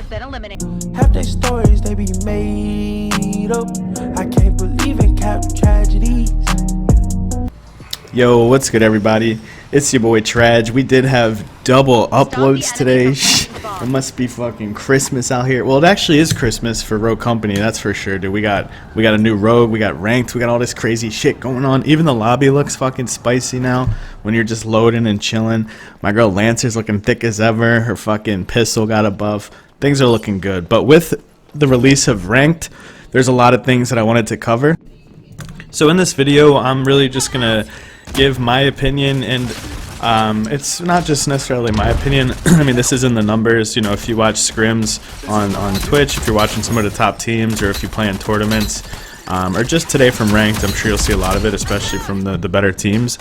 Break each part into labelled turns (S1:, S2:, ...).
S1: has been eliminated.
S2: Half their stories, they be made up. I can't believe in cap tragedies.
S3: Yo, what's good, everybody? It's your boy Traj. We did have double uploads today. It must be fucking Christmas out here. Well, it actually is Christmas for Rogue Company, that's for sure, dude. We got a new Rogue, we got ranked, we got all this crazy shit going on. Even the lobby looks fucking spicy now when you're just loading and chilling. My girl Lancer's looking thick as ever. Her fucking pistol got a buff. Things are looking good. But with the release of ranked, there's a lot of things that I wanted to cover. So in this video, I'm really just gonna give my opinion, and it's not just necessarily my opinion. I mean, this is in the numbers. You know, if you watch scrims on Twitch, if you're watching some of the top teams, or if you play in tournaments, or just today from ranked, I'm sure you'll see a lot of it, especially from the better teams.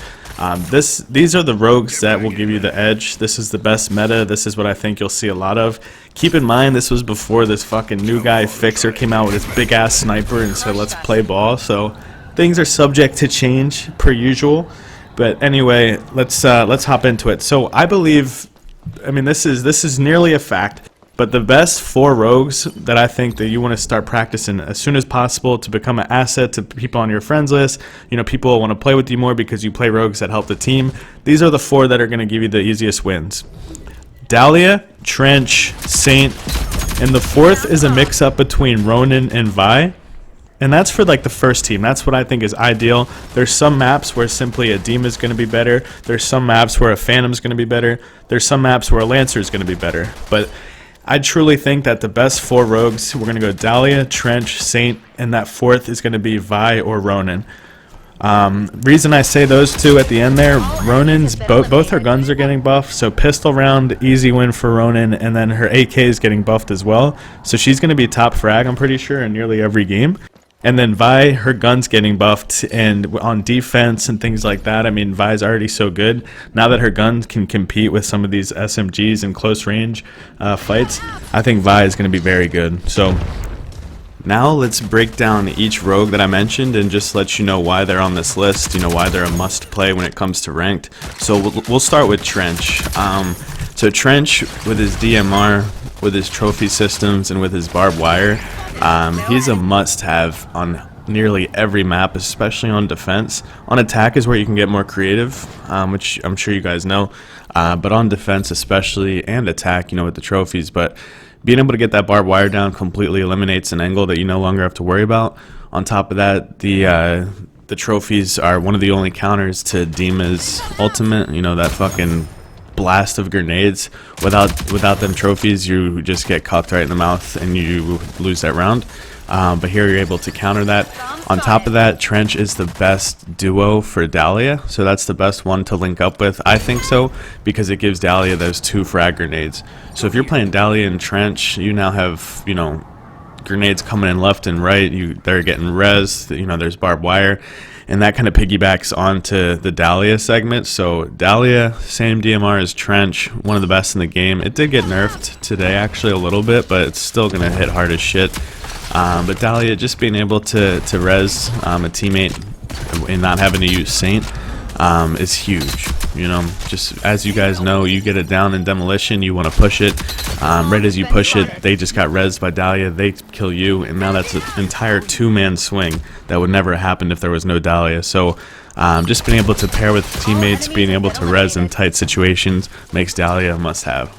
S3: These are the rogues that will give you the edge. This is the best meta. This is what I think you'll see a lot of. Keep in mind, this was before this fucking new guy Fixer came out with his big ass sniper and said let's play ball. So things are subject to change per usual. But anyway, let's hop into it. So I believe, I mean, this is nearly a fact, but the best 4 rogues that I think that you want to start practicing as soon as possible to become an asset to people on your friends list. You know, people want to play with you more because you play rogues that help the team. These are the 4 that are going to give you the easiest wins: Dahlia, Trench, Saint, and the 4th is a mix-up between Ronin and Vi. And that's for like the first team. That's what I think is ideal. There's some maps where simply a Demon is going to be better. There's some maps where a Phantom is going to be better. There's some maps where a Lancer is going to be better. But I truly think that the best 4 rogues, we're going to go Dahlia, Trench, Saint, and that 4th is going to be Vi or Ronin. Reason I say those 2 at the end there, Ronin's both her guns are getting buffed, so pistol round, easy win for Ronin, and then her AK is getting buffed as well. So she's going to be top frag, I'm pretty sure, in nearly every game. And then Vi, her gun's getting buffed, and on defense and things like that, I mean, Vi's already so good. Now that her gun can compete with some of these SMGs in close range fights, I think Vi is going to be very good. So now let's break down each rogue that I mentioned and just let you know why they're on this list, you know, why they're a must play when it comes to ranked. So we'll start with Trench. So Trench, with his DMR, with his trophy systems, and with his barbed wire, he's a must-have on nearly every map, especially on defense. On attack is where you can get more creative, which I'm sure you guys know, but on defense especially, and attack, you know, with the trophies. But being able to get that barbed wire down completely eliminates an angle that you no longer have to worry about. On top of that, the trophies are one of the only counters to Dima's ultimate, you know, that fucking blast of grenades. Without them trophies, you just get cucked right in the mouth and you lose that round. But here you're able to counter that. On top of that, Trench is the best duo for Dahlia, so that's the best one to link up with, I think so, because it gives Dahlia those 2 frag grenades. So if you're playing Dahlia and Trench, you now have, you know, grenades coming in left and right. They're getting res, you know, there's barbed wire, and that kind of piggybacks onto the Dahlia segment. So Dahlia, same DMR as Trench, one of the best in the game. It did get nerfed today, actually, a little bit, but it's still gonna hit hard as shit. But Dahlia, just being able to res a teammate and not having to use Saint is huge. You know, just as you guys know, you get it down in demolition, you want to push it. Right as you push it, they just got rezzed by Dahlia, they kill you, and now that's an entire 2-man swing that would never have happened if there was no Dahlia. So just being able to pair with teammates, being able to res in tight situations makes Dahlia a must-have.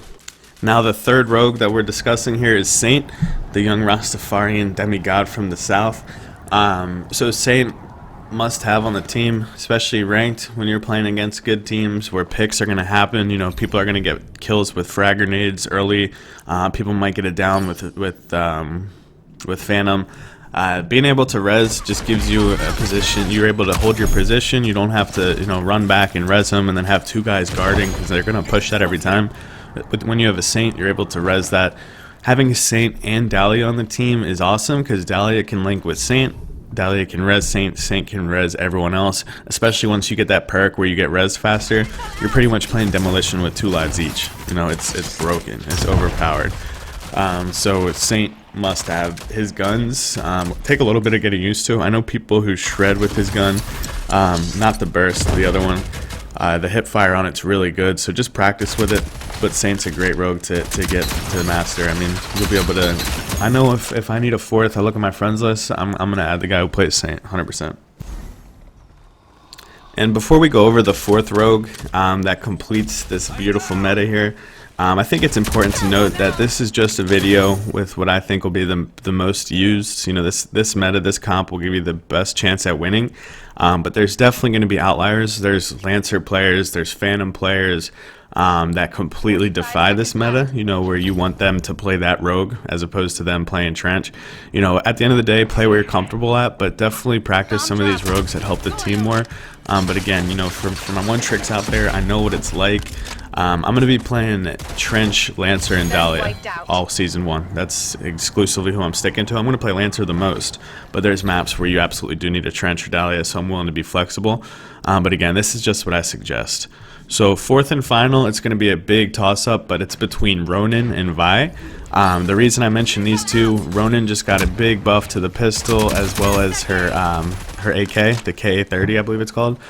S3: Now the 3rd rogue that we're discussing here is Saint, the young Rastafarian demigod from the south. So Saint, must have on the team, especially ranked when you're playing against good teams where picks are going to happen. You know, people are going to get kills with frag grenades early. People might get it down with Phantom. Being able to res just gives you a position. You're able to hold your position. You don't have to, you know, run back and res them and then have 2 guys guarding, because they're going to push that every time. But when you have a Saint, you're able to res that. Having Saint and Dahlia on the team is awesome, because Dahlia can link with Saint. Dahlia can res Saint, Saint can res everyone else, especially once you get that perk where you get res faster. You're pretty much playing demolition with 2 lives each. You know, it's broken, it's overpowered. So Saint must have his guns. Take a little bit of getting used to. I know people who shred with his gun, not the burst, the other one. The hip fire on it's really good, so just practice with it. but Saint's a great rogue to get to master. I mean, you'll be able to. I know if I need a fourth, I look at my friends list. I'm gonna add the guy who plays Saint, 100%. And before we go over the fourth rogue that completes this beautiful meta here, I think it's important to note that this is just a video with what I think will be the most used. You know, this meta, this comp will give you the best chance at winning. But there's definitely going to be outliers. There's Lancer players, there's Phantom players that completely defy this meta, you know, where you want them to play that rogue as opposed to them playing Trench. You know, at the end of the day, play where you're comfortable at, but definitely practice some of these rogues that help the team more. But again, you know, for my one tricks out there, I know what it's like. I'm going to be playing Trench, Lancer, and Dahlia all season 1. That's exclusively who I'm sticking to. I'm going to play Lancer the most, but there's maps where you absolutely do need a Trench or Dahlia, so I'm willing to be flexible. But again, this is just what I suggest. So fourth and final, it's going to be a big toss-up, but it's between Ronin and Vi. The reason I mentioned these two, Ronin just got a big buff to the pistol as well as her AK, the K30 I believe it's called.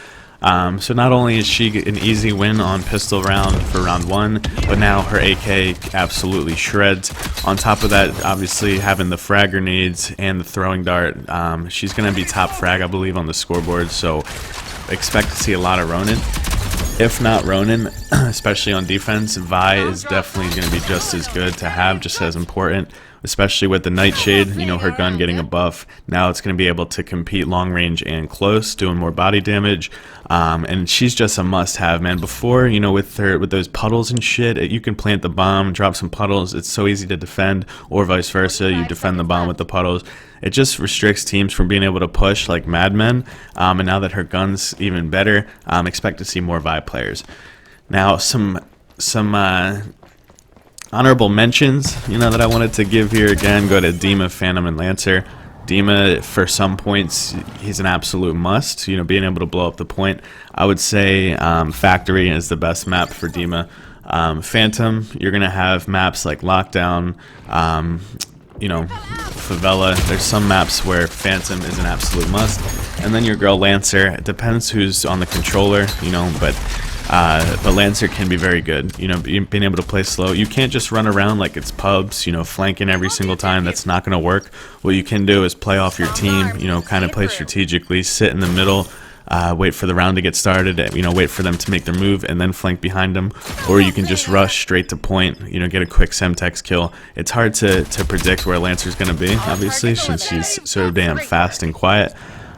S3: So not only is she an easy win on pistol round for round 1, but now her AK absolutely shreds. On top of that, obviously having the frag grenades and the throwing dart, she's going to be top frag I believe on the scoreboard, so expect to see a lot of Ronin. If not Ronin, especially on defense, Vi is definitely going to be just as good to have, just as important, especially with the Nightshade, you know, her gun getting a buff. Now it's going to be able to compete long range and close, doing more body damage, and she's just a must-have, man. Before, you know, with those puddles and shit, you can plant the bomb, drop some puddles, it's so easy to defend, or vice versa, you defend the bomb with the puddles. It just restricts teams from being able to push like madmen, and now that her gun's even better, expect to see more Vi players. Now, some honorable mentions, you know, that I wanted to give here. Again, go to Dima, Phantom, and Lancer. Dima, for some points, he's an absolute must, you know, being able to blow up the point. I would say Factory is the best map for Dima. Phantom, you're going to have maps like Lockdown, you know, Favela. There's some maps where Phantom is an absolute must. And then your girl Lancer, it depends who's on the controller, you know, but Lancer can be very good, you know, being able to play slow. You can't just run around like it's pubs, you know, flanking every single time. That's not going to work. What you can do is play off your team, you know, kind of play strategically, sit in the middle, wait for the round to get started, you know, wait for them to make their move and then flank behind them. Or you can just rush straight to point, you know, get a quick Semtex kill. It's hard to predict where Lancer's going to be, obviously, since she's so damn fast and quiet.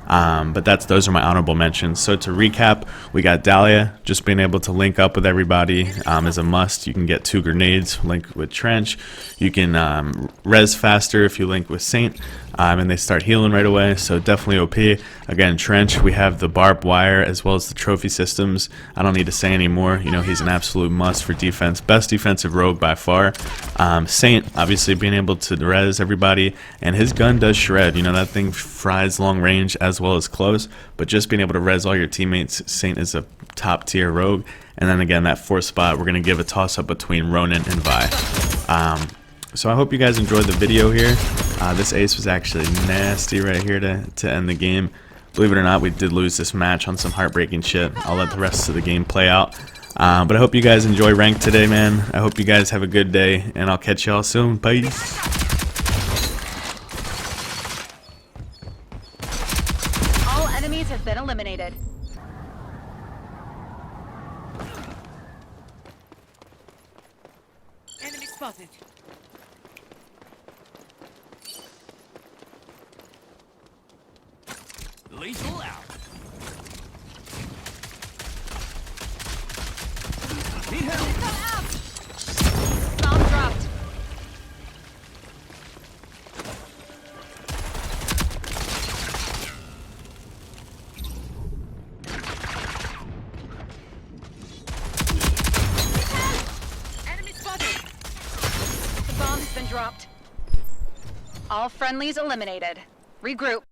S3: But those are my honorable mentions. So to recap, we got Dahlia, just being able to link up with everybody is a must. You can get 2 grenades, link with Trench. You can res faster if you link with Saint, and they start healing right away, so definitely OP. Again, Trench, we have the barbed wire as well as the trophy systems. I don't need to say anymore, you know, he's an absolute must for defense. Best defensive rogue by far. Saint, obviously being able to res everybody, and his gun does shred, you know, that thing fries long range as well as close, but just being able to res all your teammates, Saint is a top tier rogue. And then again, that 4th spot, we're going to give a toss up between Ronin and Vi. So I hope you guys enjoyed the video here. This ace was actually nasty right here to end the game. Believe it or not, we did lose this match on some heartbreaking shit. I'll let the rest of the game play out. But I hope you guys enjoy ranked today, man. I hope you guys have a good day, and I'll catch y'all soon. Peace.
S1: All enemies have been eliminated. Enemy spotted.
S4: Lethal out. Need help.
S1: Bomb dropped. Enemy spotted. The bomb has been dropped. All friendlies eliminated. Regroup.